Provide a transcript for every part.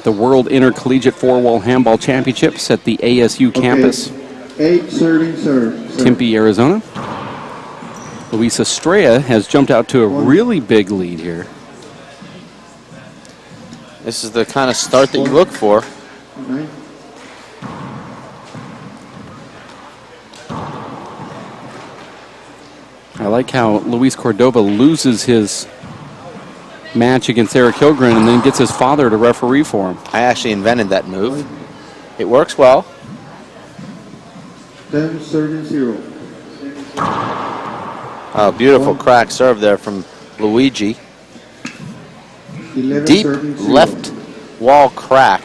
the World Intercollegiate Four-Wall Handball Championships at the ASU campus. 8 serving serve. Tempe, Arizona. Luis Estrella has jumped out to a really big lead here. This is the kind of start that you look for. I like how Luis Cordova loses his match against Eric Hilgren and then gets his father to referee for him. I actually invented that move. It works well. 10 serving 0. Oh, beautiful crack serve there from Luigi. 11 Deep serving 0. left wall crack.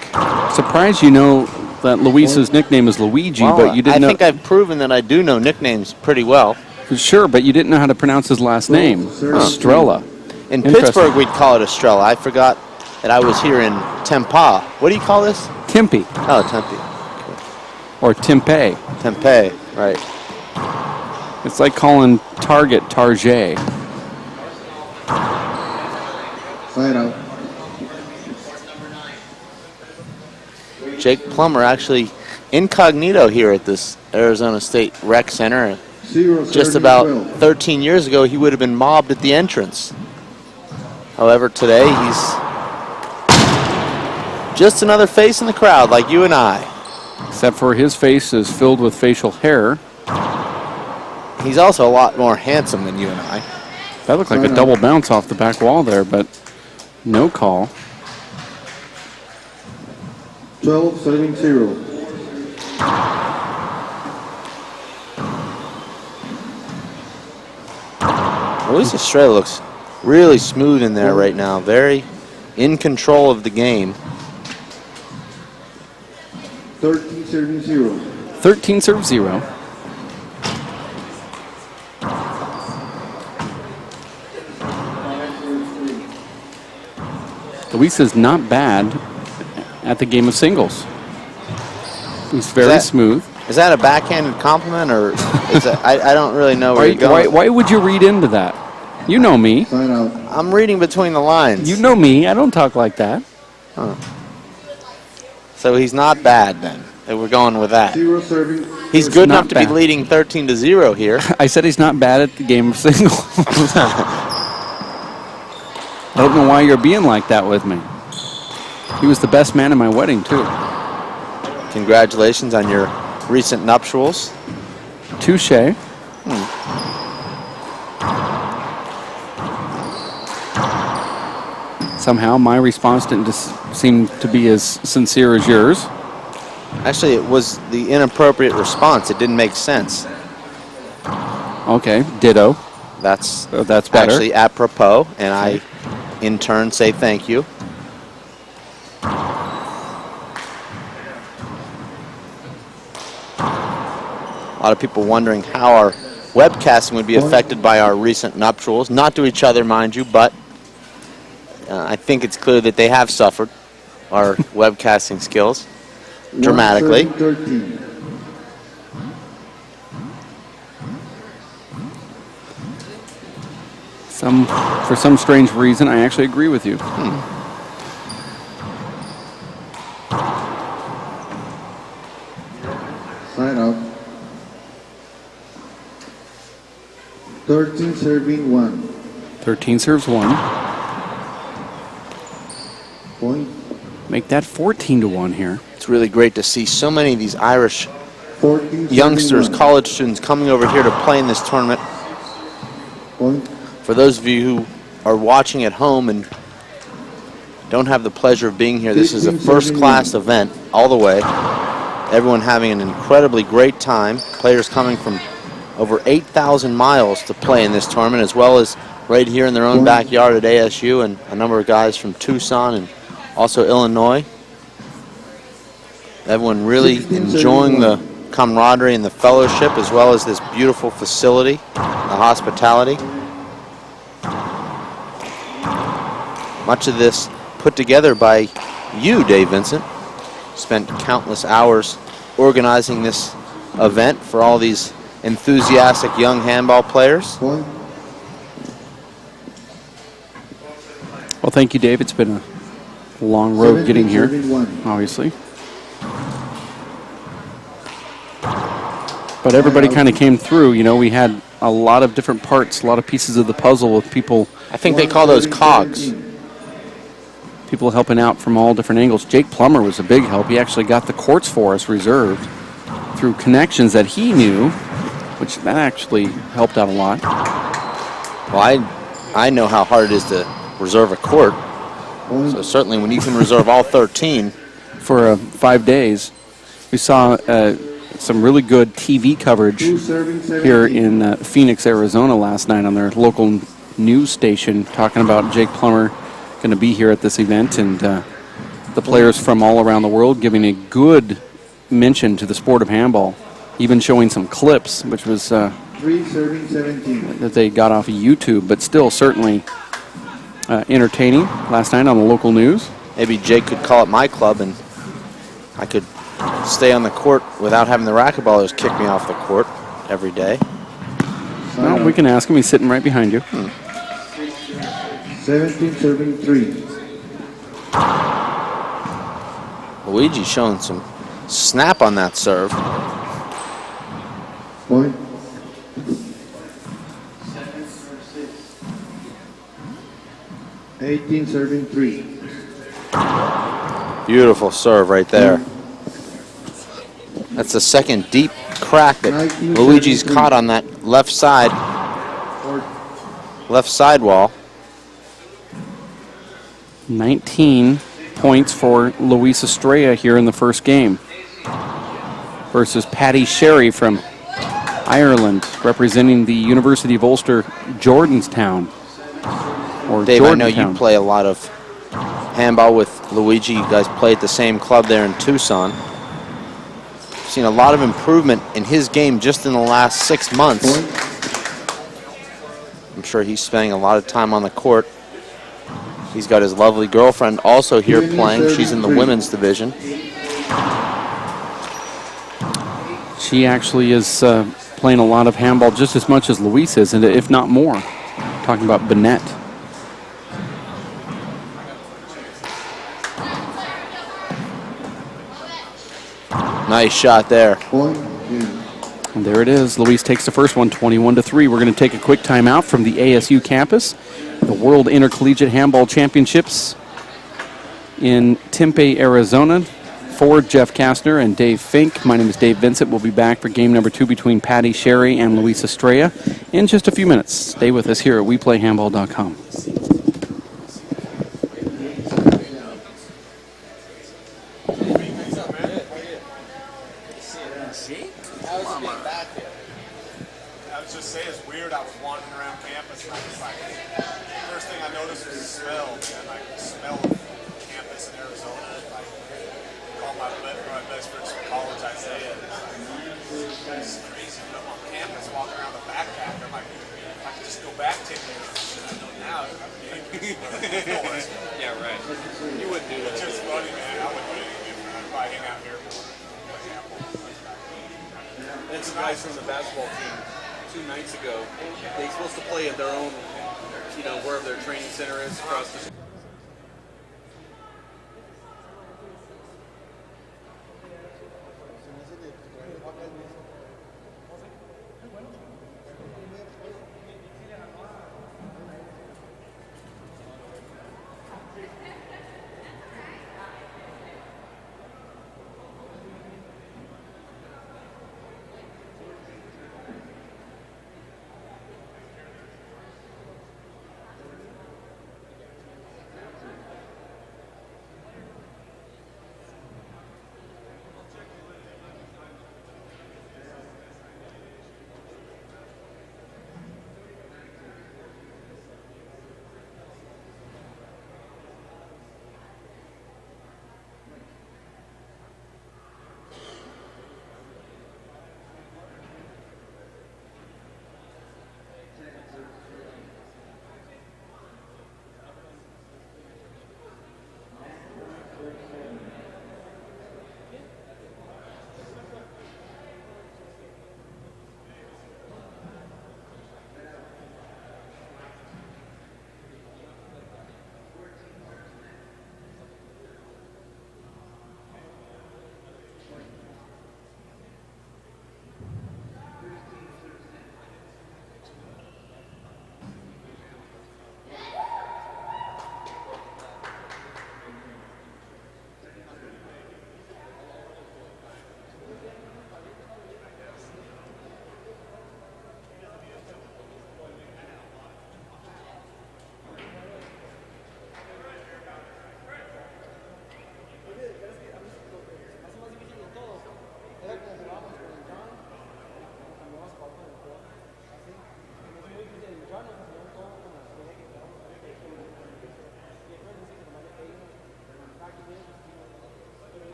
Surprised you know that Luis's nickname is Luigi, Well, but you didn't know. I think I've proven that I do know nicknames pretty well. Sure, but you didn't know how to pronounce his last name, Estrella. In Interesting. Pittsburgh, we'd call it Estrella. I forgot that I was here in Tempa. What do you call this? Tempe, Oh, Tempe. or Tempe. Tempe, right. It's like calling Target Target. Side out. Jake Plummer actually incognito here at this Arizona State Rec Center. 0 Just serving about 12. 13 years ago, he would have been mobbed at the entrance. However, today he's just another face in the crowd like you and I. Except for his face is filled with facial hair. He's also a lot more handsome than you and I. That looked like a double bounce off the back wall there, but no call. 12 serving 0. Luis Estrella looks really smooth in there right now. Very in control of the game. 13 serving 0. 13 serve 0. Luis is not bad at the game of singles. He's very smooth. Is that a backhanded compliment, or is that, I don't really know where you're going. Why would you read into that? You know me. Side out. I'm reading between the lines. You know me. I don't talk like that. Huh. So he's not bad then. We're going with that. 0 serving. He's good not enough to be bad. leading 13-0 here. I said he's not bad at the game of singles. I don't know why you're being like that with me. He was the best man at my wedding, too. Congratulations on your recent nuptials. Touche. Somehow my response didn't just seem to be as sincere as yours. Actually, it was the inappropriate response. It didn't make sense. Okay, ditto. That's better. actually apropos, and I, in turn, say thank you. A lot of people wondering how our webcasting would be affected by our recent nuptials. Not to each other, mind you, but I think it's clear that they have suffered our webcasting skills dramatically. 13. For some strange reason, I actually agree with you. Side out. 13 serving 1. 13 serves 1. Point. Make that 14-1 here. It's really great to see so many of these Irish 14 youngsters, serving 1. college students coming over here to play in this tournament. Point. For those of you who are watching at home and don't have the pleasure of being here, this is a first-class event all the way. Everyone having an incredibly great time. Players coming from over 8,000 miles to play in this tournament, as well as right here in their own backyard at ASU, and a number of guys from Tucson and also Illinois. Everyone really enjoying the camaraderie and the fellowship, as well as this beautiful facility, the hospitality. Much of this put together by you, Dave Vincent. Spent countless hours organizing this event for all these enthusiastic young handball players. Point. Well, thank you, Dave. It's been a Long road getting here, 17-1. obviously. But everybody kind of came through. You know, we had a lot of different parts, a lot of pieces of the puzzle with people. I think they call those cogs. People helping out from all different angles. Jake Plummer was a big help. He actually got the courts for us reserved through connections that he knew, which that actually helped out a lot. Well, I know how hard it is to reserve a court. So certainly when you can reserve all 13. For 5 days, we saw some really good TV coverage here in Phoenix, Arizona last night on their local news station, talking about Jake Plummer going to be here at this event, and the players from all around the world giving a good mention to the sport of handball, even showing some clips, which was that they got off of YouTube, but still certainly entertaining last night on the local news. Maybe Jake could call it my club and I could stay on the court without having the racquetballers kick me off the court every day. Well, we can ask him. He's sitting right behind you. 17-3. Luigi's showing some snap on that serve. Point. 18-3. Beautiful serve right there. That's the second deep crack that Luigi's caught on that left sidewall. 19 points for Luis Estrella here in the first game versus Paddy Sherry from Ireland, representing the University of Ulster, Jordanstown. Or Dave, I know Jordantown. you play a lot of handball with Luigi. You guys play at the same club there in Tucson. Seen a lot of improvement in his game just in the last 6 months. I'm sure he's spending a lot of time on the court. He's got his lovely girlfriend also here playing. She's in the women's division. She actually is playing a lot of handball just as much as Luis is, and if not more. Talking about Bennett. Nice shot there. And there it is. Luis takes the first one, 21-3. We're going to take a quick timeout from the ASU campus. The World Intercollegiate Handball Championships in Tempe, Arizona. For Jeff Kastner and Dave Fink, my name is Dave Vincent. We'll be back for game number 2 between Paddy Sherry and Luis Estrella in just a few minutes. Stay with us here at WePlayHandball.com. From the basketball team 2 nights ago, they're supposed to play at their own, wherever their training center is across the street.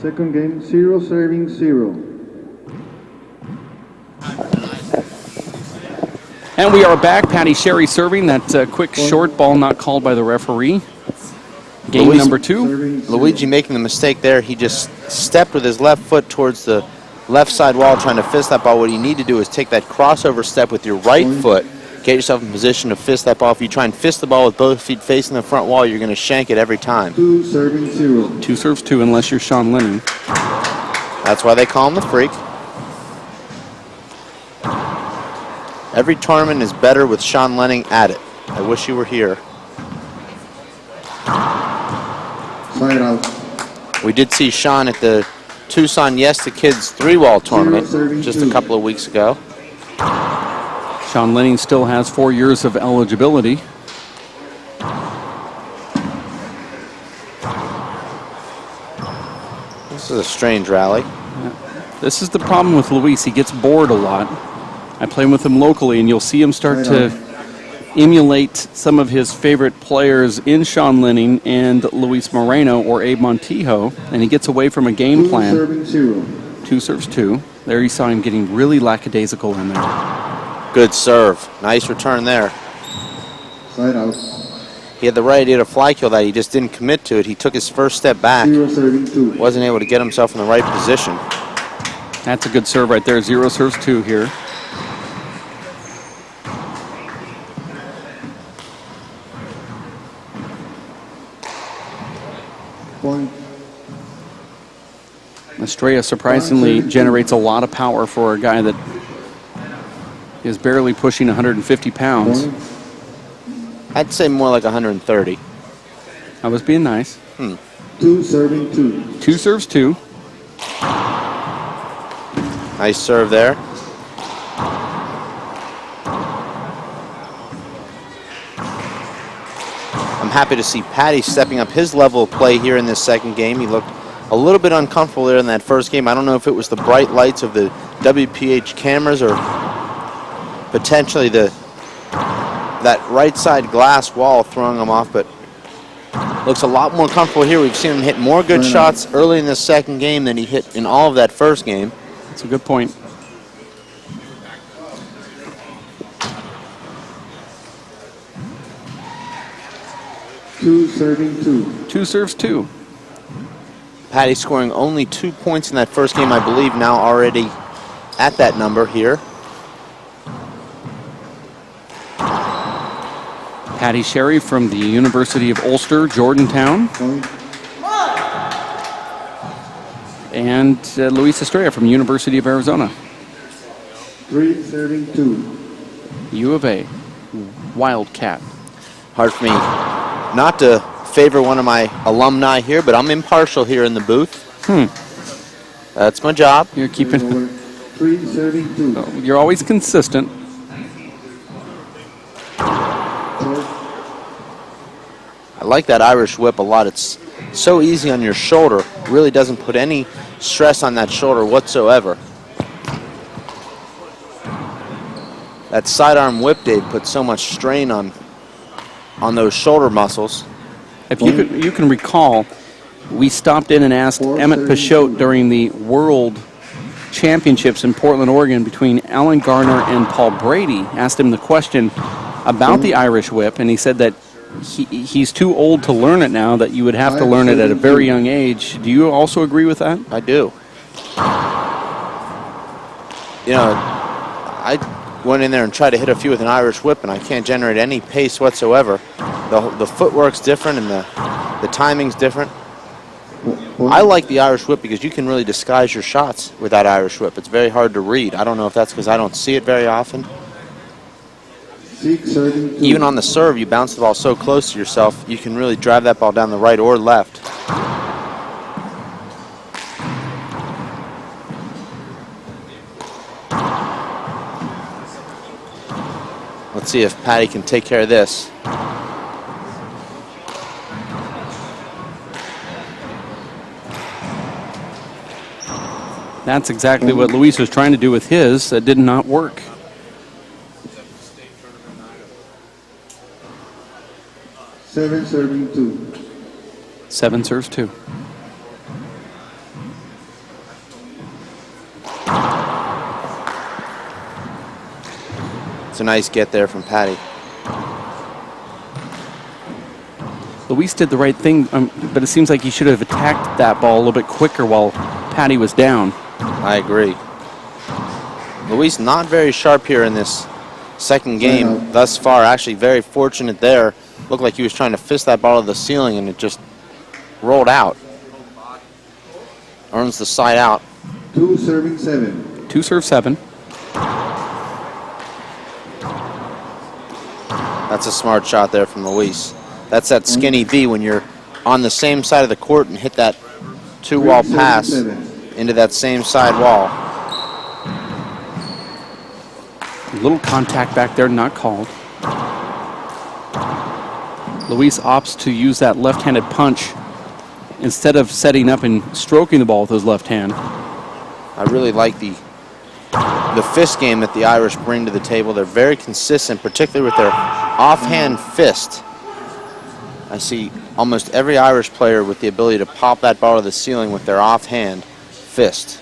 Second game, 0 serving 0. And we are back. Patty Sherry serving that quick short ball not called by the referee. Game number 2. Luigi making the mistake there. He just stepped with his left foot towards the left side wall trying to fist that ball. What you need to do is take that crossover step with your right foot. Get yourself in position to fist that ball. If you try and fist the ball with both feet facing the front wall, you're going to shank it every time. 2 serving 0. 2 serves 2 unless you're Sean Lennon. That's why they call him the Freak. Every tournament is better with Sean Lenning at it. I wish you were here. Side out. We did see Sean at the Tucson Yes to Kids 3-wall tournament just a couple of weeks ago. Sean Lenning still has 4 years of eligibility. This is a strange rally. This is the problem with Luis. He gets bored a lot. I play with him locally, and you'll see him start to emulate some of his favorite players in Sean Lenning and Luis Moreno or Abe Montijo, and he gets away from a game plan. 2 serving 0. 2 serves 2. There you saw him getting really lackadaisical in there. Good serve. Nice return there. Side out. He had the right idea to fly kill that. He just didn't commit to it. He took his first step back. 0 serving 2. Wasn't able to get himself in the right position. That's a good serve right there. 0 serves 2 here. Point. Estrella surprisingly generates a lot of power for a guy that is barely pushing 150 pounds. Point. I'd say more like 130. I was being nice. 2 serving 2. 2 serves 2. Nice serve there. I'm happy to see Patty stepping up his level of play here in this second game. He looked a little bit uncomfortable there in that first game. I don't know if it was the bright lights of the Wph cameras or potentially that right side glass wall throwing him off, but looks a lot more comfortable here. We've seen him hit more good shots early in this second game than he hit in all of that first game. That's a good point. Two serving 2. 2 serves 2. Patty scoring only 2 points in that first game, I believe, now already at that number here. Patty Sherry from the University of Ulster, Jordantown. Point. And Luis Estrella from University of Arizona. 3 serving 2. U of A. Wildcat. Hard for me not to favor one of my alumni here, but I'm impartial here in the booth. That's my job. You're keeping. Over. 3 serving 2. You're always consistent. I like that Irish whip a lot. It's so easy on your shoulder. Really doesn't put any stress on that shoulder whatsoever. That sidearm whip, Dave, puts so much strain on those shoulder muscles. If you can recall, we stopped in and asked Emmett Peixote during the World Championships in Portland, Oregon, between Alan Garner and Paul Brady. Asked him the question about the Irish whip, and he said that he's too old to learn it now, that you would have to learn it at a very young age. Do you also agree with that? I do. You know, I went in there and tried to hit a few with an Irish whip, and I can't generate any pace whatsoever. The footwork's different, and the timing's different. I like the Irish whip because you can really disguise your shots with that Irish whip. It's very hard to read. I don't know if that's because I don't see it very often. 6 serving 2. Even on the serve, you bounce the ball so close to yourself, you can really drive that ball down the right or left. Let's see if Patty can take care of this. That's exactly what Luis was trying to do with his. That did not work. 7 serving 2. 7 serves 2. It's a nice get there from Patty. Luis did the right thing, but it seems like he should have attacked that ball a little bit quicker while Patty was down. I agree. Luis not very sharp here in this second game thus far. Actually very fortunate there. Looked like he was trying to fist that ball to the ceiling and it just rolled out. Earns the side out. 2 serving 7. 2 serve 7. That's a smart shot there from Luis. That's that skinny V when you're on the same side of the court and hit that 2-wall pass into that same side wall. A little contact back there, not called. Luis opts to use that left-handed punch instead of setting up and stroking the ball with his left hand. I really like the fist game that the Irish bring to the table. They're very consistent, particularly with their offhand fist. I see almost every Irish player with the ability to pop that ball to the ceiling with their offhand fist.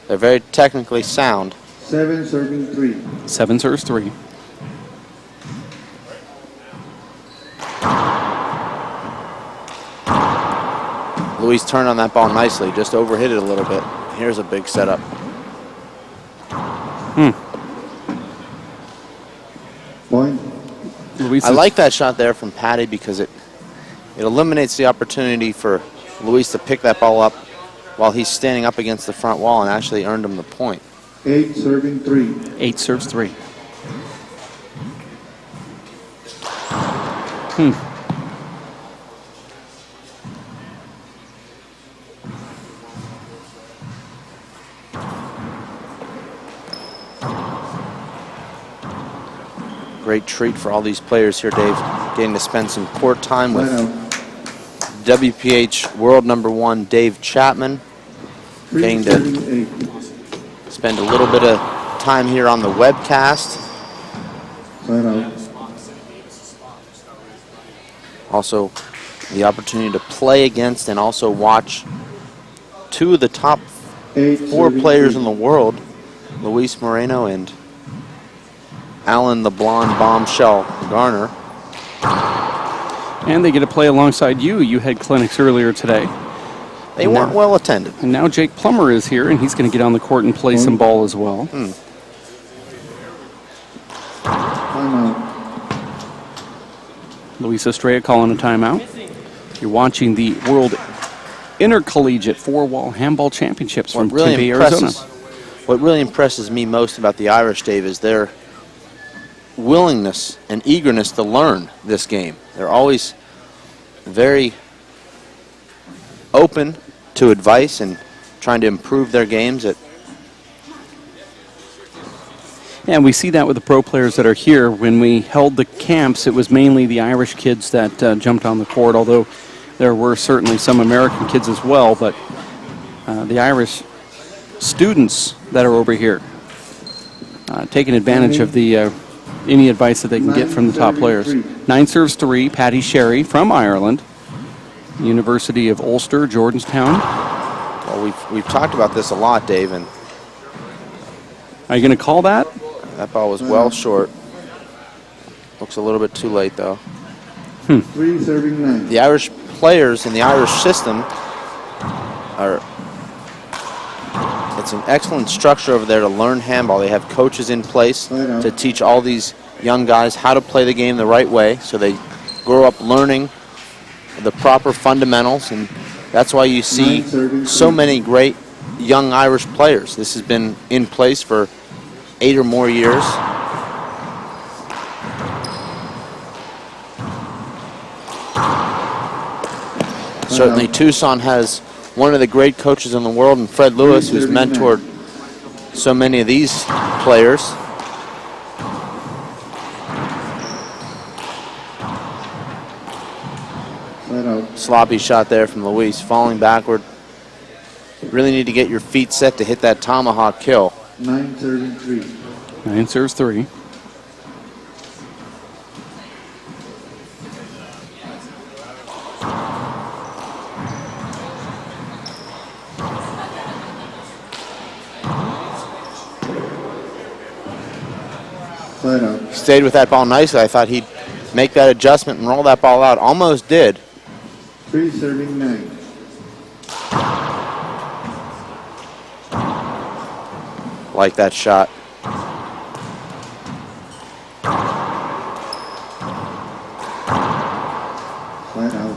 They're very technically sound. 7 serving 3. 7 serves 3. Luis turned on that ball nicely, just overhit it a little bit. Here's a big setup. Point. I like that shot there from Patty because it eliminates the opportunity for Luis to pick that ball up while he's standing up against the front wall and actually earned him the point. 8 serving 3. 8 serves 3. Great treat for all these players here, Dave, getting to spend some court time with WPH world #1 Dave Chapman, getting to spend a little bit of time here on the webcast. Also the opportunity to play against and also watch 2 of the top 4 players in the world, Luis Moreno and Alan the Blonde Bombshell Garner. And they get to play alongside you. You had clinics earlier today. They weren't well attended. And now Jake Plummer is here, and he's going to get on the court and play some ball as well. Luis Estrella calling a timeout. You're watching the World Intercollegiate 4-Wall Handball Championships from Tempe, Arizona. What really impresses me most about the Irish, Dave, is their willingness and eagerness to learn this game. They're always very open to advice and trying to improve their games. And we see that with the pro players that are here. When we held the camps, it was mainly the Irish kids that jumped on the court, although there were certainly some American kids as well. But the Irish students that are over here taking advantage of the any advice that they can get from the top players. 9 serves 3, Paddy Sherry from Ireland, University of Ulster, Jordanstown. Well, we've talked about this a lot, Dave, and are you going to call that? That ball was well short. Looks a little bit too late, though. 3 serving 9. The Irish players in the Irish system it's an excellent structure over there to learn handball. They have coaches in place to teach all these young guys how to play the game the right way, so they grow up learning the proper fundamentals, and that's why you see so many great young Irish players. This has been in place for 8 or more years. Certainly Tucson has one of the great coaches in the world, and Fred Lewis, who's mentored so many of these players. Sloppy shot there from Luis, falling backward. Really need to get your feet set to hit that tomahawk kill. 9 serving 3. 9 serves 3. Side out. Stayed with that ball nicely. I thought he'd make that adjustment and roll that ball out. Almost did. 3 serving 9. Like that shot. Side out.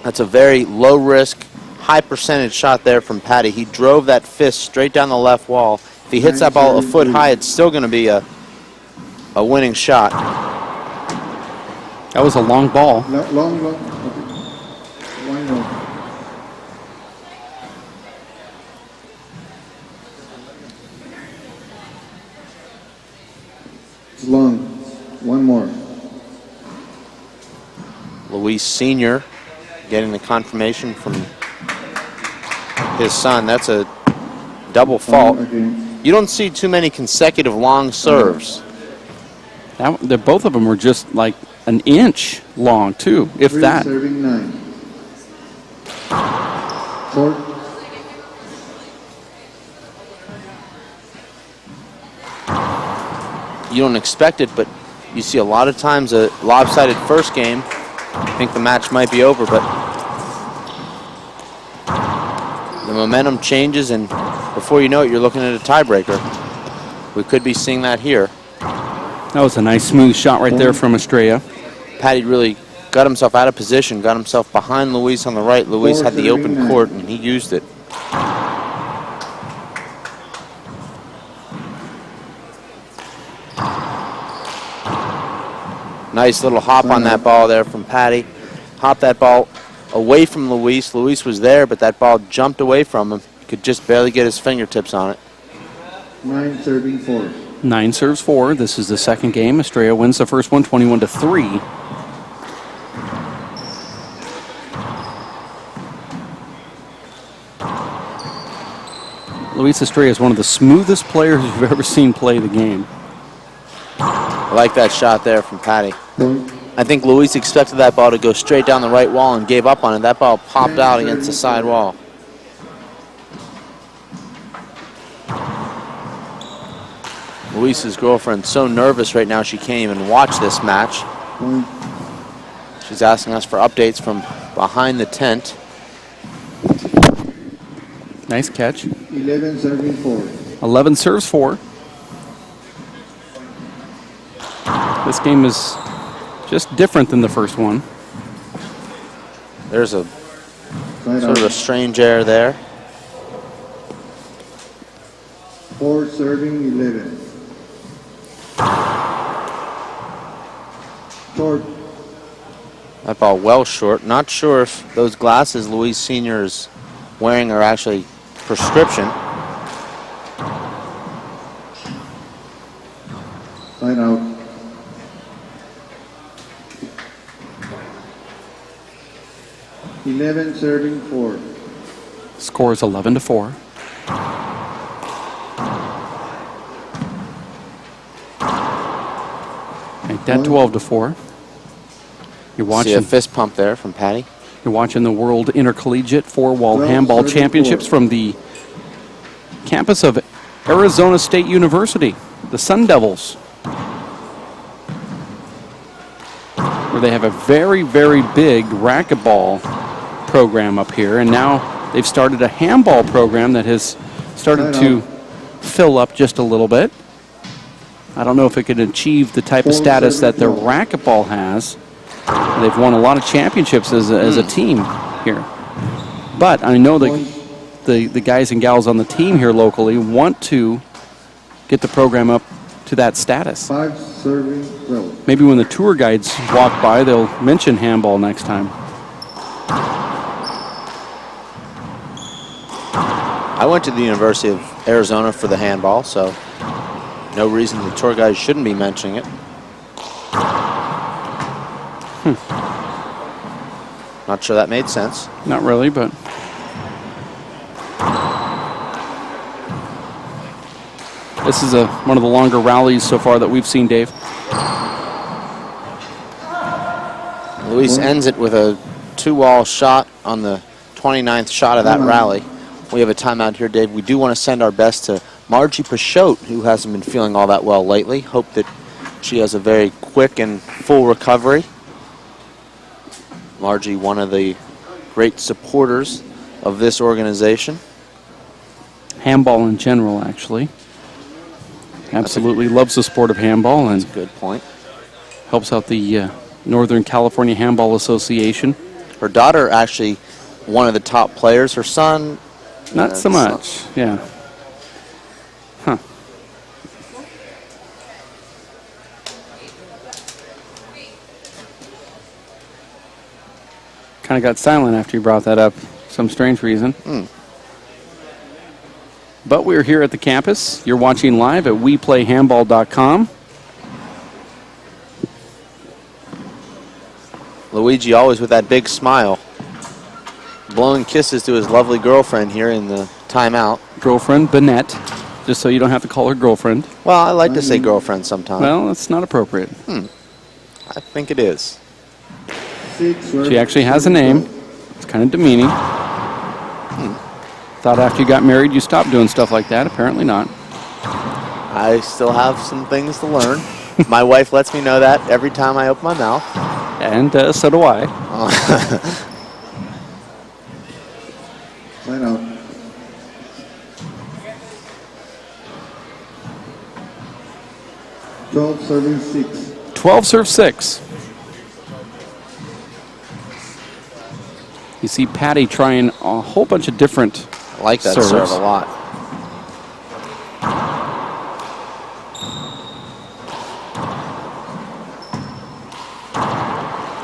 That's a very low risk, high percentage shot there from Patty. He drove that fist straight down the left wall. If he hits that ball a foot high, it's still going to be a winning shot. That was a long ball. Long. Okay. One more. It's long. One more. Luis Sr. getting the confirmation from his son. That's a double fault. Again. You don't see too many consecutive long serves. Both of them were just like an inch long, too, if 3 that. serving 9. 4. You don't expect it, but you see a lot of times a lopsided first game. I think the match might be over, but the momentum changes, and before you know it, you're looking at a tiebreaker. We could be seeing that here. That was a nice smooth shot right there from Estrella. Patty really got himself out of position, got himself behind Luis on the right. Luis had the open court, and he used it. Nice little hop on that ball there from Patty. Hop that ball away from Luis. Luis was there, but that ball jumped away from him. He could just barely get his fingertips on it. 9 serving 4. 9 serves 4. This is the second game. Estrella wins the first one, 21-3. Luis Estrella is one of the smoothest players you've ever seen play the game. I like that shot there from Patty. Point. I think Luis expected that ball to go straight down the right wall and gave up on it. That ball popped out against the side wall. Luis's girlfriend's so nervous right now she can't even watch this match. Point. She's asking us for updates from behind the tent. Nice catch. 11 serving 4. 11 serves 4. This game is just different than the first one. There's a Side sort of a out. strange error there. 4 serving 11. Short. That ball well short. Not sure if those glasses Luis Sr. is wearing are actually prescription. Side out. Eleven serving 4. Score is 11-4. Make that 12-4. You're See watching. a fist pump there from Patty. You're watching the World Intercollegiate 4-Wall Well, Handball 34. Championships from the campus of Arizona State University, the Sun Devils, where they have a very, very big racquetball program up here, and now they've started a handball program that has started to fill up just a little bit. I don't know if it can achieve the type of status that their racquetball has. They've won a lot of championships as a team here. But I know the guys and gals on the team here locally want to get the program up to that status. 5 serving 12. Maybe when the tour guides walk by, they'll mention handball next time. I went to the University of Arizona for the handball, so no reason the tour guides shouldn't be mentioning it. Not sure that made sense. Not really, but this is one of the longer rallies so far that we've seen, Dave. Luis ends it with a 2-wall shot on the 29th shot of that rally. We have a timeout here, Dave. We do want to send our best to Margie Peixote, who hasn't been feeling all that well lately. Hope that She has a very quick and full recovery. Largely one of the great supporters of this organization. Handball in general, actually. Absolutely loves the sport of handball and That's a good point. helps out the Northern California Handball Association. Her daughter actually one of the top players. Her son, Not so much, yeah. Huh. Kind of got silent after you brought that up, some strange reason. But we're here at the campus. You're watching live at WePlayHandball.com. Luigi always with that big smile, blowing kisses to his lovely girlfriend here in the timeout. Girlfriend, Bennett, just so you don't have to call her girlfriend. Well, I like to say girlfriend sometimes. Well, that's not appropriate. I think it is. She actually has a name. It's kind of demeaning. Thought after you got married you stopped doing stuff like that. Apparently not. I still have some things to learn. My wife lets me know that every time I open my mouth. And so do I. Line out. 12 serving 6. 12 serve 6. You see Patty trying a whole bunch of different I like that serves. serve a lot.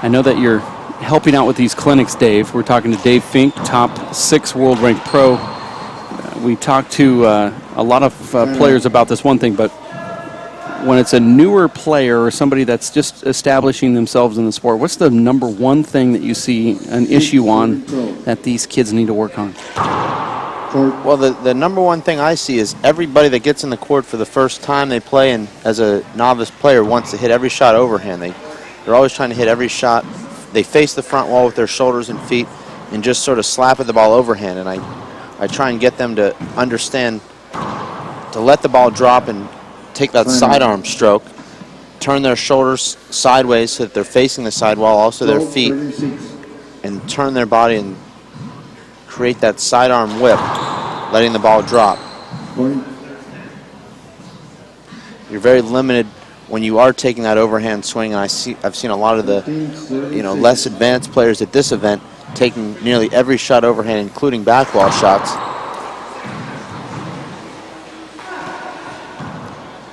I know that you're helping out with these clinics, Dave. We're talking to Dave Fink, top 6 world ranked pro. We talked to a lot of players about this one thing, but when it's a newer player or somebody that's just establishing themselves in the sport, what's the number one thing that you see an issue on that these kids need to work on? Well, the number one thing I see is everybody that gets in the court for the first time they play, and as a novice player wants to hit every shot overhand. They're always trying to hit every shot. They face the front wall with their shoulders and feet and just sort of slap at the ball overhand. And I try and get them to understand to let the ball drop and take that sidearm stroke, turn their shoulders sideways so that they're facing the sidewall, also their feet, and turn their body and create that sidearm whip, letting the ball drop. You're very limited when you are taking that overhand swing, and I've seen a lot of the less advanced players at this event taking nearly every shot overhand, including backwall shots.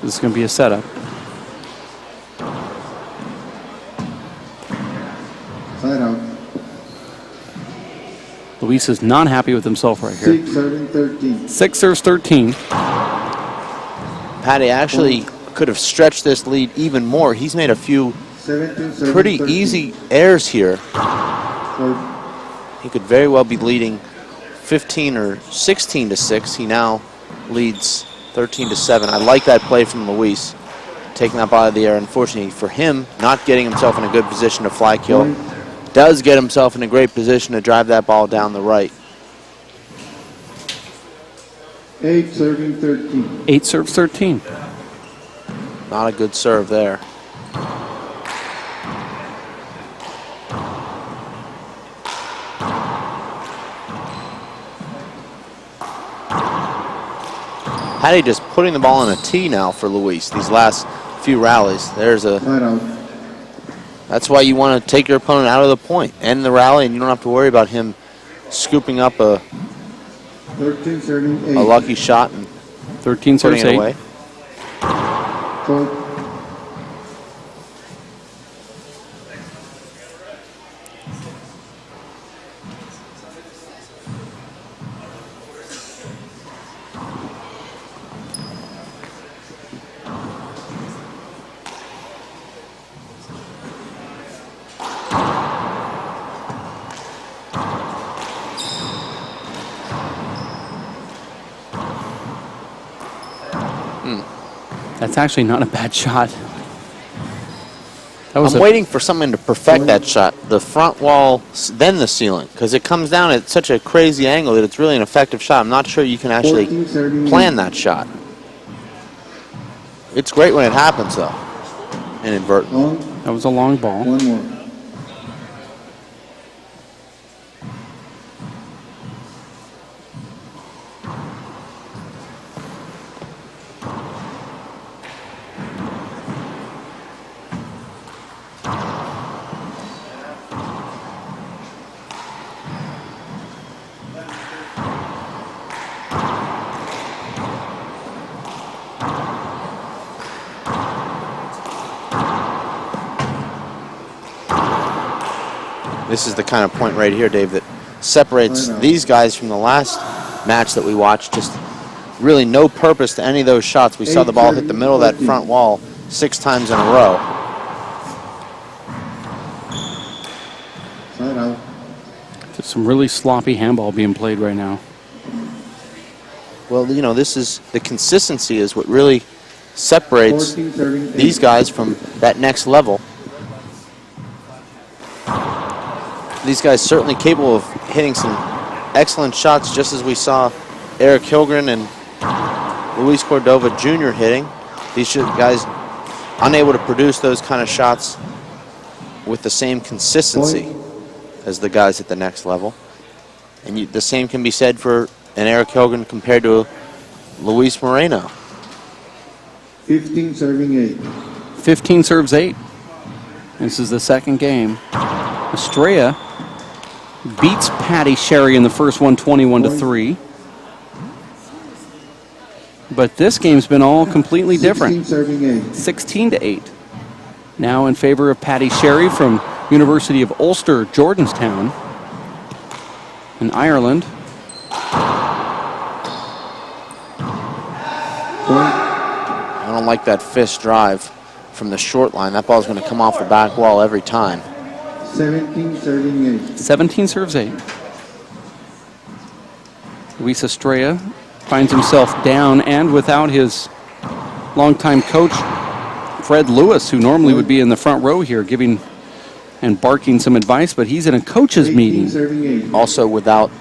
This is going to be a setup. Side out. Luis is not happy with himself right here. 6 serving 13. 6 serves 13. Patty actually could have stretched this lead even more. He's made a few 17 serving pretty 13. easy errors here. For He could very well be leading 15 or 16 to 6. He now leads 13 to 7. I like that play from Luis, taking that ball out of the air. Unfortunately for him, not getting himself in a good position to fly kill. Does get himself in a great position to drive that ball down the right. 8 serving 13. 8 serves 13. Not a good serve there. Patty just putting the ball in a tee now for Luis these last few rallies. There's a. Side out. That's why you want to take your opponent out of the point, end the rally, and you don't have to worry about him scooping up a 13 serving 8. lucky shot and 13 putting serves it 8. away. 12. That's actually not a bad shot. That was I'm waiting for someone to perfect that shot. The front wall, then the ceiling, because it comes down at such a crazy angle that it's really an effective shot. I'm not sure you can actually 14 serving plan that shot. It's great when it happens, though. inadvertent. Long. That was a long ball. One more. This is the kind of point right here, Dave, that separates these guys from the last match that we watched. Just really no purpose to any of those shots. We saw the ball hit the middle of that front wall 6 times in a row. Side out. Just some really sloppy handball being played right now. Well, you know, this is the consistency is what really separates 14 serving 8. these guys from that next level. These guys certainly capable of hitting some excellent shots, just as we saw Eric Hilgren and Luis Cordova Jr. hitting. These guys unable to produce those kind of shots with the same consistency as the guys at the next level. And the same can be said for an Eric Hilgren compared to Luis Moreno. 15 serving 8. 15 serves 8. This is the second game. Estrella beats Patty Sherry in the first one, 21-3. But this game's been all completely 16 different. serving 8. 16-8. Now in favor of Patty Sherry from University of Ulster, Jordanstown in Ireland. I don't like that fist drive from the short line. That ball's going to come off the back wall every time. 17 serving 8. 17 serves 8. Luis Estrella finds himself down and without his longtime coach, Fred Lewis, who normally would be in the front row here giving and barking some advice, but he's in a coach's 18 meeting. serving 8. Also without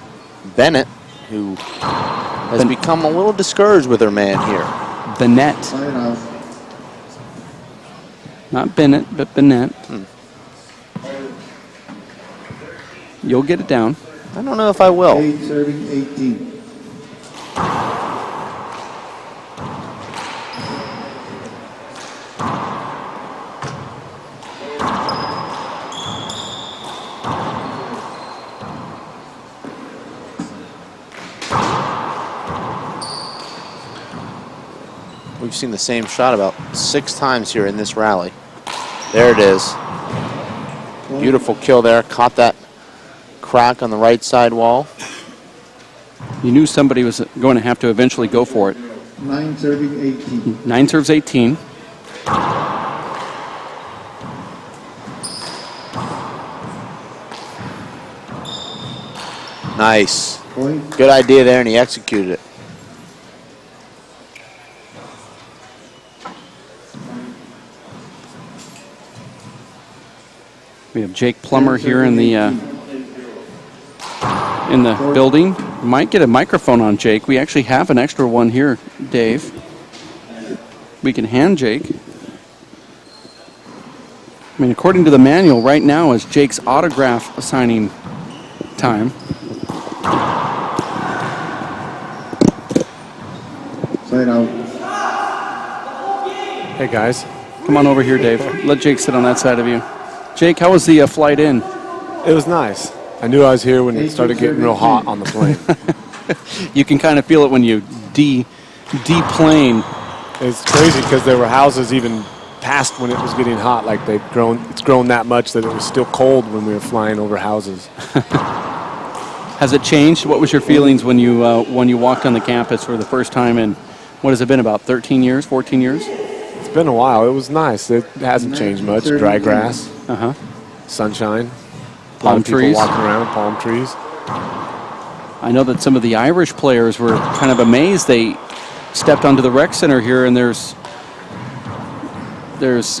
Bennett, who has become a little discouraged with her man here. Bennett. Side out. Not Bennett, but Bennett. You'll get it down. I don't know if I will. 8 serving 18. We've seen the same shot about 6 times here in this rally. There it is. Beautiful kill there. Caught that crack on the right side wall. You knew somebody was going to have to eventually go for it. 9 serving 18. 9 serves 18. Nice. Point. Good idea there, and he executed it. We have Jake Plummer here in the building. We might get a microphone on Jake. We actually have an extra one here, Dave. We can hand Jake. I mean, according to the manual, right now is Jake's autograph signing time. Side out. Hey guys. Come on over here, Dave. Let Jake sit on that side of you. Jake, how was the flight in? It was nice. I knew I was here when it started getting real hot on the plane. You can kind of feel it when you deplane. It's crazy because there were houses even past when it was getting hot. Like it's grown that much that it was still cold when we were flying over houses. Has it changed? What was your feelings when you walked on the campus for the first time in, what has it been, about 13 years, 14 years? It's been a while. It was nice. It hasn't changed much. Dry grass, sunshine, palm trees, walking around, palm trees. I know that some of the Irish players were kind of amazed. They stepped onto the rec center here, and there's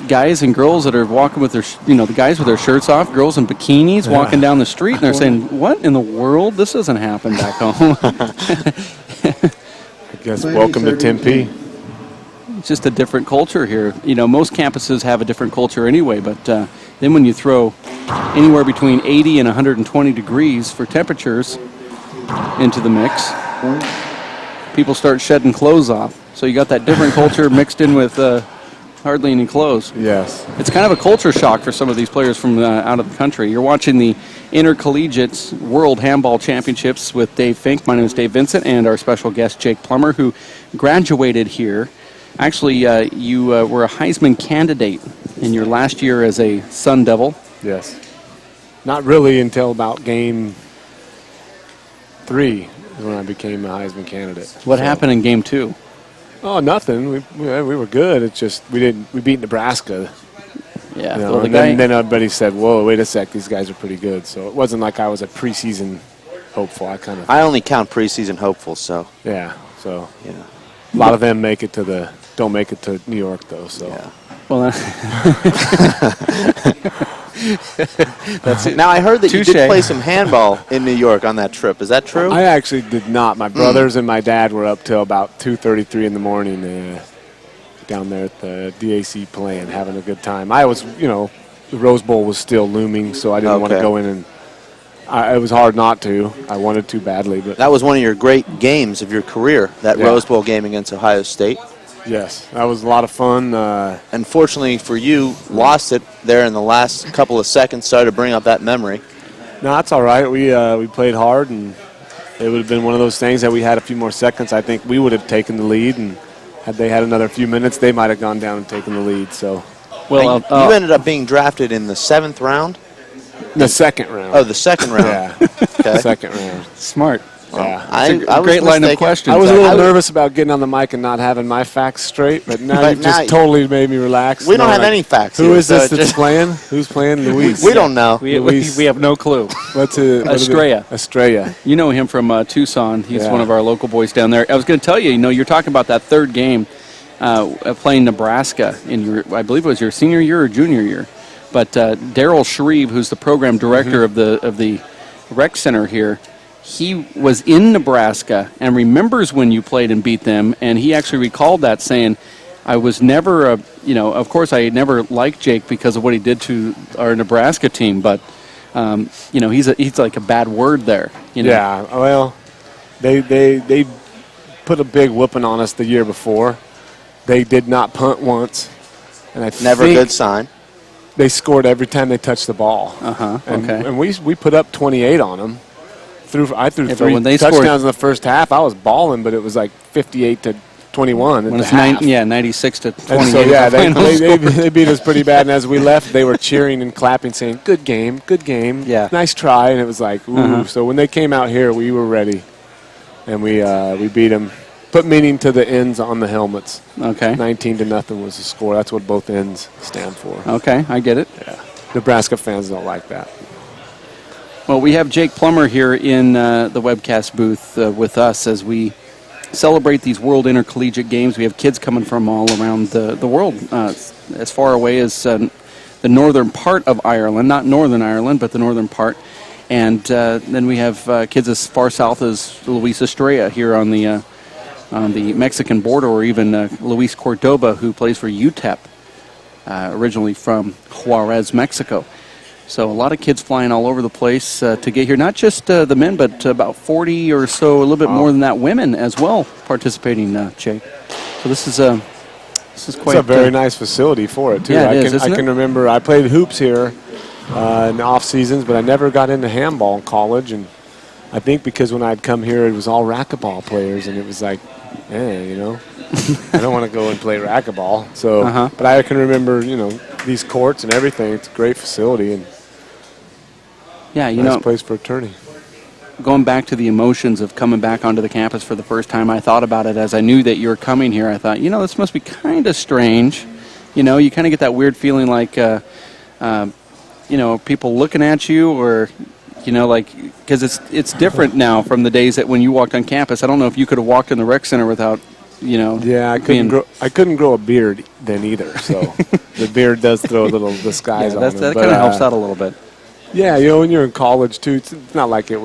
guys and girls that are walking with their, the guys with their shirts off, girls in bikinis walking down the street, and they're saying, "What in the world? This doesn't happen back home." I guess welcome to Tempe. It's just a different culture here. You know, most campuses have a different culture anyway, but then when you throw anywhere between 80 and 120 degrees for temperatures into the mix, Point. people start shedding clothes off. So you got that different culture mixed in with hardly any clothes. Yes. It's kind of a culture shock for some of these players from out of the country. You're watching the Intercollegiate World Handball Championships with Dave Fink. My name is Dave Vincent, and our special guest, Jake Plummer, who graduated here. Actually, you were a Heisman candidate in your last year as a Sun Devil. Yes. Not really until about game 3 is when I became a Heisman candidate. What happened in game 2? Oh, nothing. We were good. It's just we beat Nebraska. Yeah. You know, Well, the and guy, then everybody said, "Whoa, wait a sec, these guys are pretty good." So it wasn't like I was a preseason hopeful. I only count preseason hopefuls, so yeah. So yeah. a lot of them don't make it to New York though. So Yeah. well, That's it. Now I heard that you Touche. did play some handball in New York on that trip. Is that true? I actually did not. My brothers and my dad were up till about 2:33 in the morning down there at the DAC playing, having a good time. I was, the Rose Bowl was still looming, so I didn't want to Okay. go in and. It was hard not to. I wanted to badly, but That was one of your great games of your career, that Yeah. Rose Bowl game against Ohio State. yes, that was a lot of fun. Unfortunately for you, lost it there in the last couple of seconds. Sorry to bring up that memory. No, it's all right. We played hard, and it would have been one of those things that we had a few more seconds. I think we would have taken the lead, and had they had another few minutes, they might have gone down and taken the lead. So, well, you ended up being drafted in the 7th round? the second round. Oh, the 2nd round. yeah, Okay. second round. smart. Yeah. It's a I was great line of mistaken. questions. I was a I little was- nervous about getting on the mic and not having my facts straight, but now But you've just now- totally made me relax. We don't knowing have any facts Who here, is so this it that's just- playing? Who's playing? Luis. We don't know. We have no clue. What's it? what is it? Estrella. Estrella. You know him from Tucson. He's Yeah. one of our local boys down there. I was going to tell you, you're talking about that third game playing Nebraska in I believe it was your senior year or junior year. But Daryl Shreve, who's the program director of the rec center here, he was in Nebraska and remembers when you played and beat them, and he actually recalled that, saying, I was never, of course I never liked Jake because of what he did to our Nebraska team, but, he's like a bad word there. Yeah, well, they put a big whooping on us the year before. They did not punt once, and I Never a think good sign. they scored every time they touched the ball. Okay. And we put up 28 on them. I threw Yeah, but 3 when they touchdowns scored- in the first half. I was balling, but it was like 58-21 When at it's the half. 96 to 28. And so, yeah, the final score. they beat us pretty bad. And as we left, they were cheering and clapping, saying, good game, Yeah. nice try. And it was like, ooh. So when they came out here, we were ready. And we beat them. Put meaning to the ends on the helmets. Okay. 19-0 was the score. That's what both ends stand for. Okay, I get it. Yeah. Nebraska fans don't like that. Well, we have Jake Plummer here in the webcast booth with us as we celebrate these World Intercollegiate Games. We have kids coming from all around the world, as far away as the northern part of Ireland, not Northern Ireland, but the northern part. And then we have kids as far south as Luis Estrella here on the Mexican border, or even Luis Cordoba, who plays for UTEP, originally from Juarez, Mexico. So a lot of kids flying all over the place to get here. Not just the men, but about 40 or so, a little bit more than that, women as well participating, Jake. So this is quite It's a very nice facility for it, too. Yeah, it I is, isn't can it? remember I played hoops here in the off seasons, but I never got into handball in college. And I think because when I'd come here, it was all racquetball players, and it was like, I don't want to go and play racquetball. So, but I can remember, these courts and everything. It's a great facility and nice place for a tourney. Going back to the emotions of coming back onto the campus for the first time, I thought about it as I knew that you were coming here. I thought, this must be kind of strange. You kind of get that weird feeling like, people looking at you, or, because it's different now from the days that when you walked on campus. I don't know if you could have walked in the rec center without, Yeah, I couldn't grow a beard then either. So the beard does throw a little disguise on it. That kind of helps out a little bit. Yeah, when you're in college too, it's not like I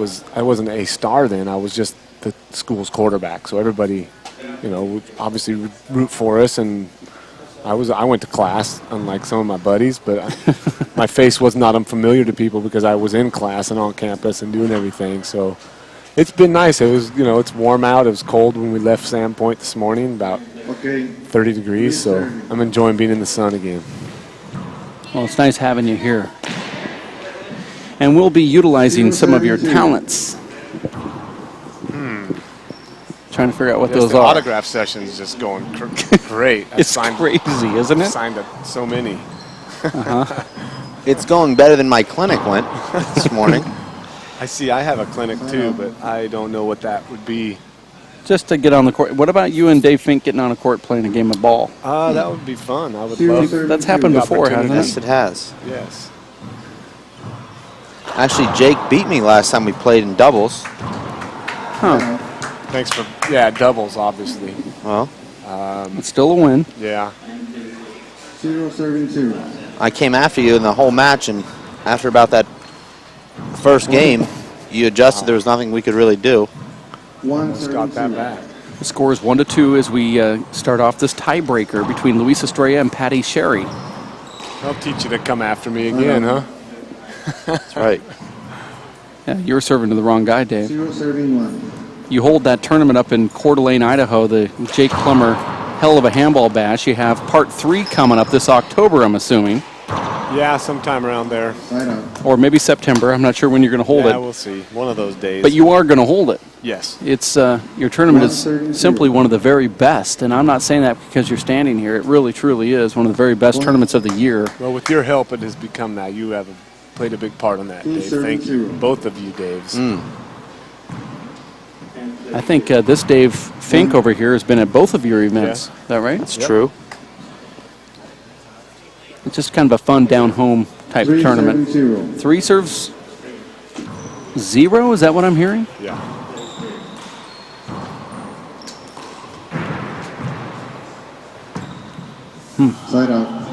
wasn't a star then. I was just the school's quarterback, so everybody you know, would obviously root for us. And I went to class, unlike some of my buddies, but my face was not unfamiliar to people because I was in class and on campus and doing everything. So it's been nice. It was, you know, it's warm out. It was cold when we left Sandpoint this morning, about 30 degrees. So I'm enjoying being in the sun again. Well, it's nice having you here. And we'll be utilizing some of your talents. Trying to figure out what those the are. autograph session's just going great. It's crazy, isn't it? Signed so many. It's going better than my clinic went this morning. I see. I have a clinic too, but I don't know what that would be. Just to get on the court. What about you and Dave Fink getting on a court playing a game of ball? That would be fun. I would love. That's happened before, hasn't Yes, it? it has. Yes. Actually, Jake beat me last time we played in doubles. Huh. Thanks for doubles, obviously. Well, It's still a win. Yeah. 0 serving 0. I came after you in the whole match, and after about that first game, you adjusted. There was nothing we could really do. 1 Almost serving got that 0. back. The score is 1-2 as we start off this tiebreaker between Luis Estrella and Patty Sherry. I'll teach you to come after me again, huh? That's right. Yeah, you're serving to the wrong guy, Dave. 0 serving 1. You hold that tournament up in Coeur d'Alene, Idaho, the Jake Plummer Hell of a Handball Bash. You have part 3 coming up this October, I'm assuming. Yeah, sometime around there. Side out. Or maybe September. I'm not sure when you're going to hold Yeah, it. we'll see. One of those days. But you are going to hold it. Yes. It's your tournament is 132. simply one of the very best, and I'm not saying that because you're standing here. It really, truly is one of the very best tournaments of the year. Well, with your help, it has become that. You have played a big part in that, Dave. Thank you. Both of you, Daves. I think this Dave Fink over here has been at both of your events. Yeah. Is that right? That's true. It's just kind of a fun down-home type 3 tournament. serving 0. 3 serves 0? Is that what I'm hearing? Yeah. Side out.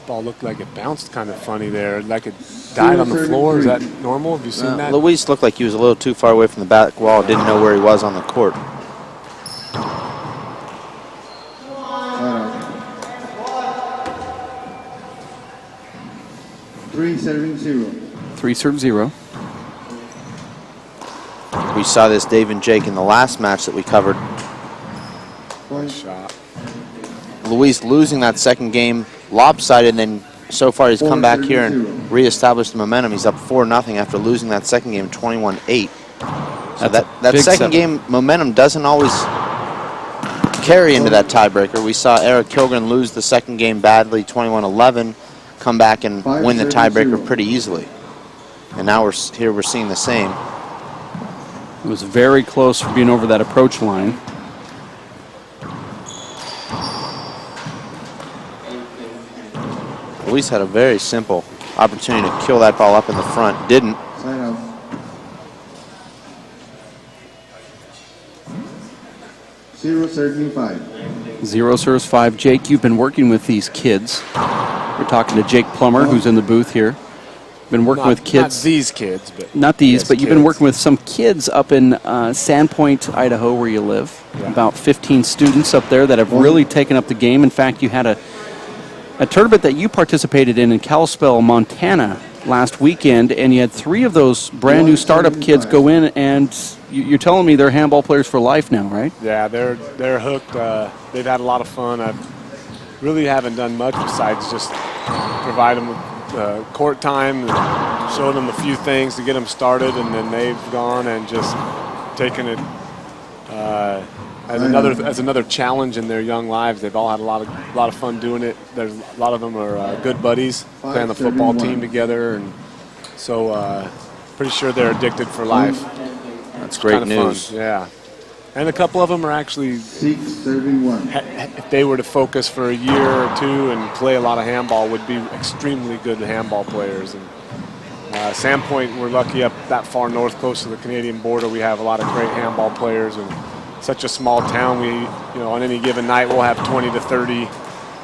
Ball looked like it bounced kind of funny there, like it died on the floor. Is that normal? Have you seen that? Luis looked like he was a little too far away from the back wall. Didn't know where he was on the court. Side out. 3 serving 0. 3 serves 0. We saw this Dave and Jake in the last match that we covered. Point. Shot. Luis losing that second game lopsided, and then so far he's come back here and reestablished the momentum. He's up 4-0 after losing that second game 21-8. So that big second game momentum doesn't always carry into that tiebreaker. We saw Eric Kilgren lose the second game badly 21-11, come back and win the tiebreaker pretty easily. And now we're seeing the same. It was very close for being over that approach line. Luis had a very simple opportunity to kill that ball up in the front. Didn't. Side out. 0 serving 5. 0 serves 5. Jake, you've been working with these kids. We're talking to Jake Plummer, who's in the booth here. Been working with kids. Not these kids, but Not these, yes, but you've been kids. working with some kids up in Sandpoint, Idaho, where you live. Yeah. About 15 students up there that have really taken up the game. In fact, you had a tournament that you participated in Kalispell, Montana last weekend, and you had 3 of those brand new startup kids go in, and you're telling me they're handball players for life now, right? yeah, they're hooked. They've had a lot of fun. I really haven't done much besides just provide them with court time, and show them a few things to get them started, and then they've gone and just taken it as another challenge in their young lives. They've all had a lot of fun doing it. There's a lot of them are good buddies, playing the football team together, and so pretty sure they're addicted for life. That's great Kinda news. fun, yeah. And a couple of them are actually, 6 serving 1. if they were to focus for a year or two and play a lot of handball, would be extremely good handball players. And Sandpoint, we're lucky up that far north, close to the Canadian border. We have a lot of great handball players, and such a small town. On any given night, we'll have 20 to 30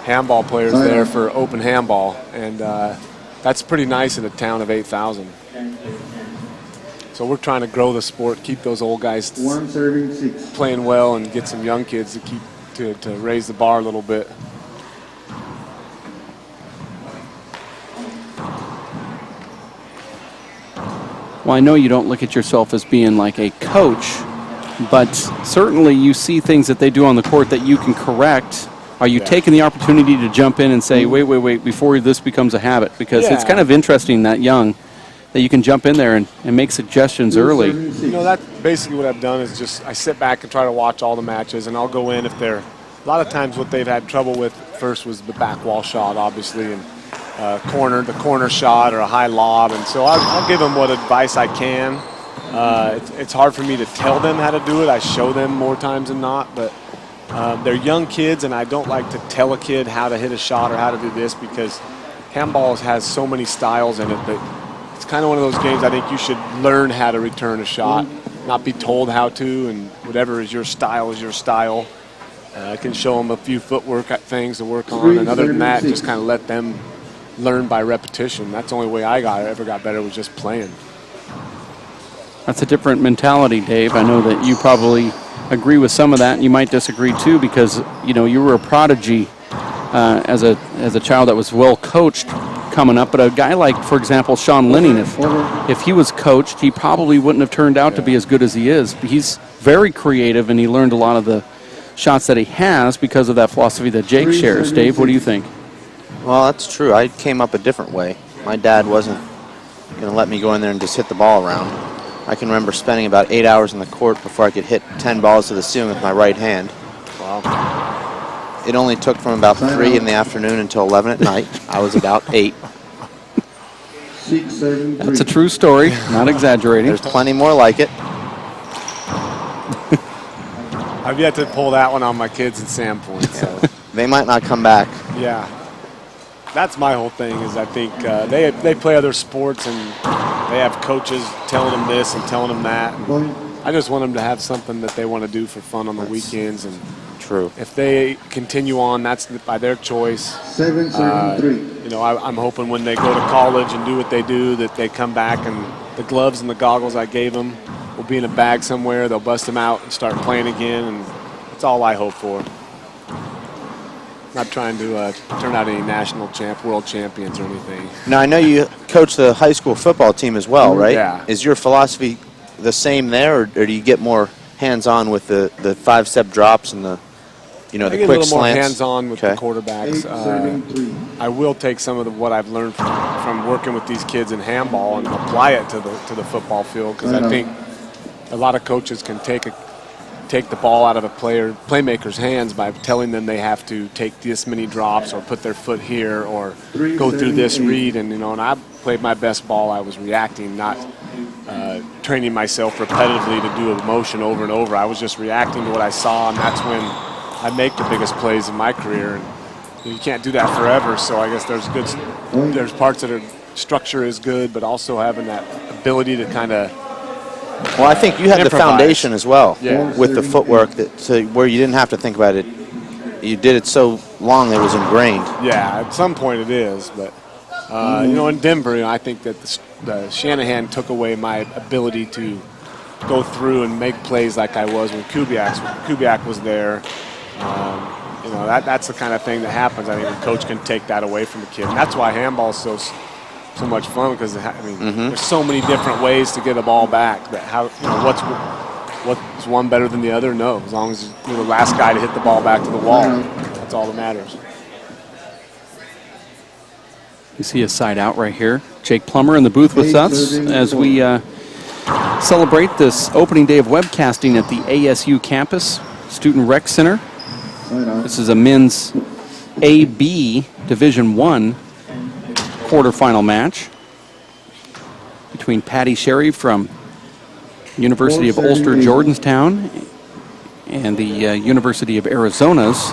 handball players there for open handball, and that's pretty nice in a town of 8,000. So we're trying to grow the sport, keep those old guys 1 serving 6. playing well, and get some young kids to keep to raise the bar a little bit. Well, I know you don't look at yourself as being like a coach, but certainly you see things that they do on the court that you can correct. Are you taking the opportunity to jump in and say, wait, before this becomes a habit? Because it's kind of interesting that young, that you can jump in there and make suggestions early. You know, that's basically what I've done is just I sit back and try to watch all the matches, and I'll go in if they're – a lot of times what they've had trouble with first was the back wall shot, obviously, and the corner shot or a high lob. And so I'll give them what advice I can. It's hard for me to tell them how to do it. I show them more times than not, but they're young kids, and I don't like to tell a kid how to hit a shot or how to do this because handball has so many styles in it that it's kind of one of those games I think you should learn how to return a shot, not be told how to, and whatever is your style is your style. I can show them a few footwork things to work on, and other than that, just kind of let them learn by repetition. That's the only way I ever got better was just playing. That's a different mentality, Dave. I know that you probably agree with some of that, and you might disagree too, because you were a prodigy as a child that was well coached coming up. But a guy like, for example, Sean Linning, if he was coached, he probably wouldn't have turned out to be as good as he is. He's very creative, and he learned a lot of the shots that he has because of that philosophy that Jake shares. Dave, what do you think? Well, that's true. I came up a different way. My dad wasn't going to let me go in there and just hit the ball around. I can remember spending about 8 hours in the court before I could hit 10 balls to the ceiling with my right hand. Wow. It only took from about 3 in the afternoon until 11 at night. I was about 8. 6, 7, 3. That's a true story, not exaggerating. There's plenty more like it. I've yet to pull that one on my kids in Sandpoint. So. They might not come back. Yeah. That's my whole thing is I think they play other sports and they have coaches telling them this and telling them that. And I just want them to have something that they want to do for fun on the weekends. And true. If they continue on, that's by their choice. 7, 7, 3. I'm hoping when they go to college and do what they do that they come back and the gloves and the goggles I gave them will be in a bag somewhere. They'll bust them out and start playing again, and that's all I hope for. Not trying to turn out any world champions or anything. Now, I know you coach the high school football team as well, right? Yeah. Is your philosophy the same there, or do you get more hands-on with the 5-step drops and the I quick get a little more slants? hands-on with the quarterbacks. 8, 7, 3. I will take some of what I've learned from working with these kids in handball and apply it to the football field, because I think a lot of coaches can take the ball out of a playmaker's hands by telling them they have to take this many drops or put their foot here or go through this read. And and I played my best ball. I was reacting, not training myself repetitively to do a motion over and over. I was just reacting to what I saw, and that's when I make the biggest plays in my career. And you can't do that forever. So I guess there's parts that structure is good, but also having that ability to kind of. Well, I think you had the foundation as well with the footwork where you didn't have to think about it. You did it so long it was ingrained. Yeah, at some point it is, but in Denver, I think that the Shanahan took away my ability to go through and make plays like I was when Kubiak was there. That's the kind of thing that happens. I think a coach can take that away from a kid, and that's why handball is so much fun, because there's so many different ways to get a ball back. But what's one better than the other? No, as long as you're the last guy to hit the ball back to the wall, that's all that matters. You see a side out right here. Jake Plummer in the booth with us as we celebrate this opening day of webcasting at the ASU campus Student Rec Center. This is a men's AB Division I quarterfinal match between Patty Sherry from University of Ulster Jordanstown and the University of Arizona's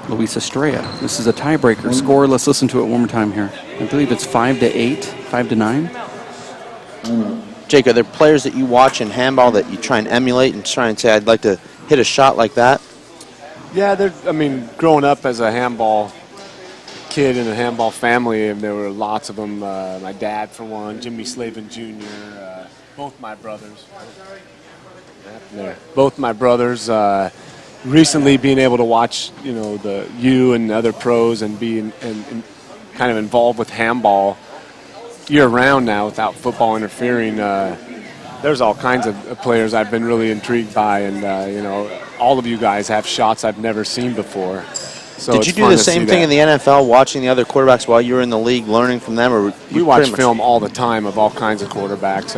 Luis Estrella. This is a tiebreaker score. Let's listen to it one more time here. I believe it's 5-8, 5-9. Jake, are there players that you watch in handball that you try and emulate and try and say, I'd like to hit a shot like that? Yeah, growing up as a handball kid in a handball family, and there were lots of them. My dad, for one, Jimmy Slavin Jr., Both my brothers. Both my brothers. Recently, being able to watch, you and other pros and being and kind of involved with handball year-round now without football interfering. There's all kinds of players I've been really intrigued by, and all of you guys have shots I've never seen before. So did you do the same thing in the NFL, watching the other quarterbacks while you were in the league, learning from them? Or we watch film all the time of all kinds of quarterbacks.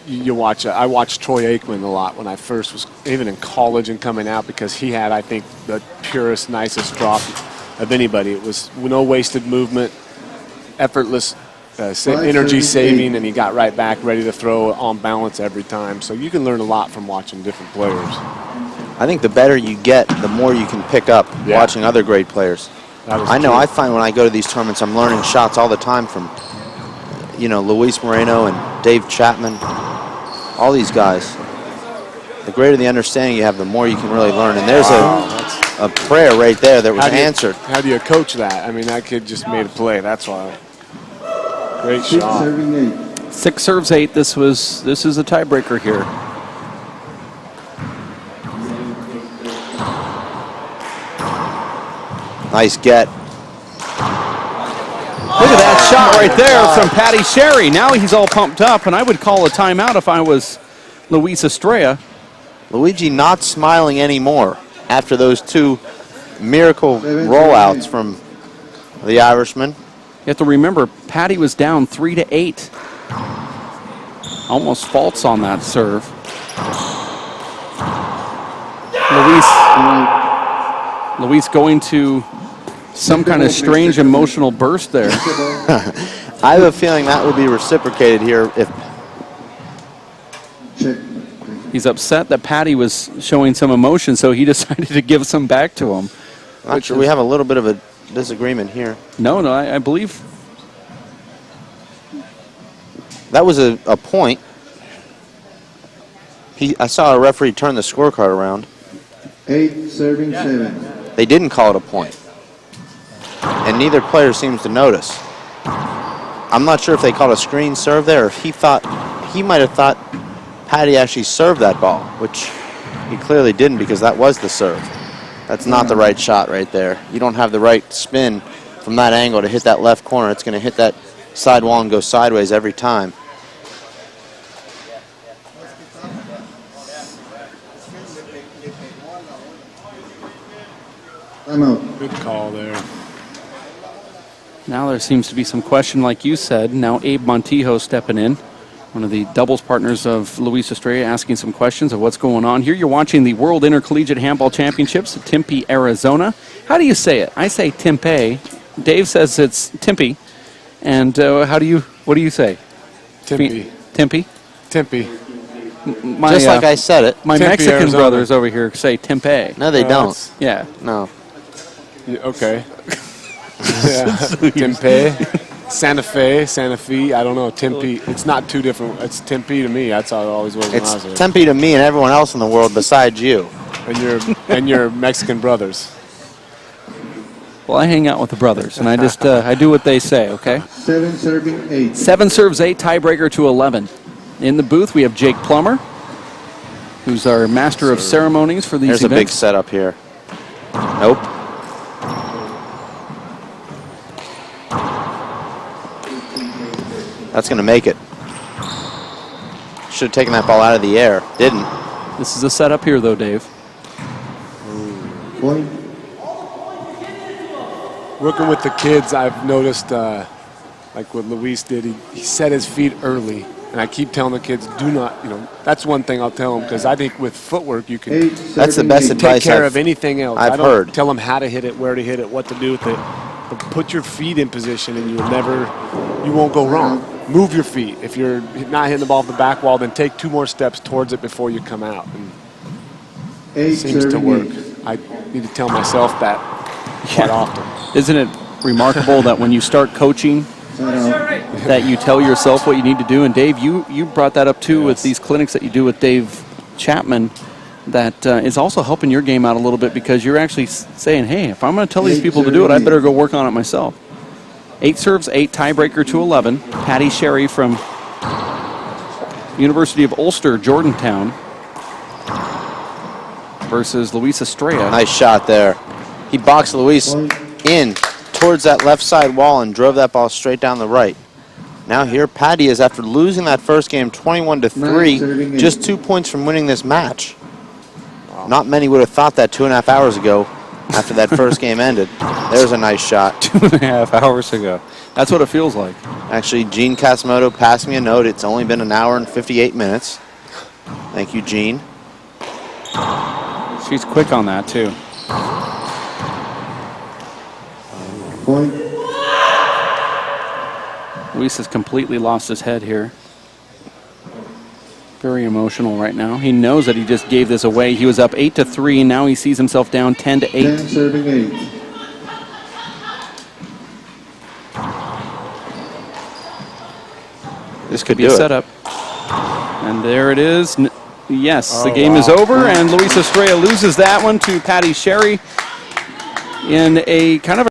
You watch. I watched Troy Aikman a lot when I first was, even in college and coming out, because he had, I think, the purest, nicest drop of anybody. It was no wasted movement, effortless, energy saving, and he got right back ready to throw on balance every time. So you can learn a lot from watching different players. I think the better you get, the more you can pick up watching other great players. I know. I find when I go to these tournaments, I'm learning shots all the time from, Luis Moreno and Dave Chapman, all these guys. The greater the understanding you have, the more you can really learn. And there's a prayer right there that was answered. How do you coach that? I mean, that kid just made a play. That's why. Great shot. 6 serves 8. This is a tiebreaker here. Nice get. Look at that shot right there from Patty Sherry. Now he's all pumped up, and I would call a timeout if I was Luis Estrella. Luigi not smiling anymore after those 2 miracle rollouts from the Irishman. You have to remember, Patty was down 3-8. Almost faults on that serve. Luis going to some kind of strange emotional burst there. I have a feeling that would be reciprocated here if he's upset that Patty was showing some emotion, so he decided to give some back to him. Not sure. We have a little bit of a disagreement here. No, I believe that was a point. I saw a referee turn the scorecard around. 8 serving 7. They didn't call it a point, and neither player seems to notice. I'm not sure if they called a screen serve there, or if he might have thought Patty actually served that ball, which he clearly didn't, because that was the serve. That's not the right shot right there. You don't have the right spin from that angle to hit that left corner. It's going to hit that side wall and go sideways every time. Good call there. now there seems to be some question, like you said. Now Abe Montijo stepping in, one of the doubles partners of Luis Estrella, asking some questions of what's going on here. You're watching the World Intercollegiate Handball Championships at Tempe, Arizona. How do you say it? I say Tempe. Dave says it's Tempe. And what do you say? Tempe. Tempe? Tempe. Just like I said it. My Tempe, Mexican Arizona. brothers over here say Tempe. No, they don't. Yeah. No. Yeah, okay. Yeah. Tempe, Santa Fe, I don't know. Tempe, it's not too different. It's Tempe to me. That's how it always was when I was It's there. Tempe to me and everyone else in the world besides you. And your Mexican brothers. Well, I hang out with the brothers, and I just I do what they say, okay? 7 serving 8. 7 serves 8, tiebreaker to 11. In the booth, we have Jake Plummer, who's our master of ceremonies for these There's a big events. setup here. Nope. That's going to make it. Should have taken that ball out of the air. Didn't. This is a setup here, though, Dave. Point. Working with the kids, I've noticed, like what Luis did, he set his feet early. And I keep telling the kids, do not, that's one thing I'll tell them, because I think with footwork you can 8 That's the serving best 8. advice. take care of anything else. I've I don't heard. tell them how to hit it, where to hit it, what to do with it. But put your feet in position and you won't go wrong. Move your feet. If you're not hitting the ball off the back wall, then take 2 more steps towards it before you come out. And 8 it seems to serving work. 8. I need to tell myself that quite often. Isn't it remarkable that when you start coaching, that you tell yourself what you need to do? And Dave, you brought that up too with these clinics that you do with Dave Chapman. That is also helping your game out a little bit, because you're actually saying, hey, if I'm going to tell these people to do it, I better go work on it myself. 8 serves 8, tiebreaker to 11. Patty Sherry from University of Ulster, Jordantown versus Luis Estrella. Nice shot there. He boxed Luis in towards that left side wall and drove that ball straight down the right. Now here Patty is, after losing that first game 21-3, just 2 points from winning this match. Not many would have thought that 2.5 hours ago after that first game ended. There's a nice shot. 2.5 hours ago. That's what it feels like. Actually, Gene Casimoto passed me a note. It's only been 1 hour and 58 minutes. Thank you, Gene. She's quick on that, too. Point. Luis has completely lost his head here. Very emotional right now. He knows that he just gave this away. He was up 8-3, and now he sees himself down 10-8. 10 serving 8. This could be a setup. And there it is. Yes, the game is over, and Luis Estrella loses that one to Patty Sherry in a kind of